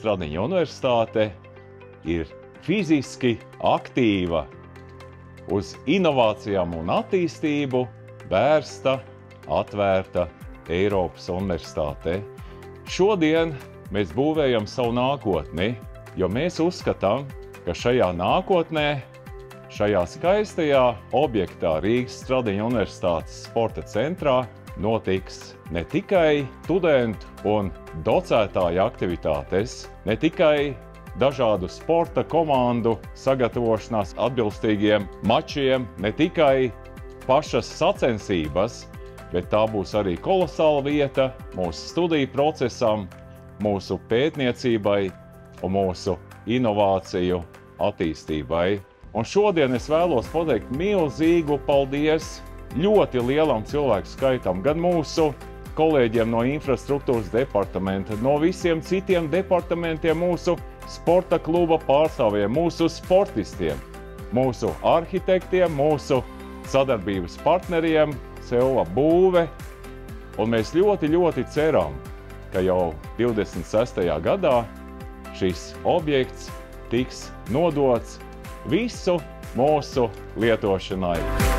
Stradiņa universitāte ir fiziski aktīva, uz inovācijām un attīstību vērsta, atvērta Eiropas universitāte. Šodien mēs būvējam savu nākotni, jo mēs uzskatām, ka šajā nākotnē, šajā skaistajā objektā Rīgas Stradiņa universitātes sporta centrā notiks ne tikai studentu un docētāju aktivitātes, ne tikai dažādu sporta komandu sagatavošanās atbilstīgiem mačiem, ne tikai pašas sacensības, bet tā būs arī kolosāla vieta mūsu studiju procesam, mūsu pētniecībai un mūsu inovāciju attīstībai. Un šodien es vēlos pateikt milzīgu paldies ļoti lielam cilvēku skaitam, gan mūsu kolēģiem no infrastruktūras departamenta, no visiem citiem departamentiem, mūsu sporta kluba pārstāvjiem, mūsu sportistiem, mūsu arhitektiem, mūsu sadarbības partneriem, Selva būve. Un mēs ļoti ceram, ka jau 26. gadā šis objekts tiks nodots visu mūsu lietošanai.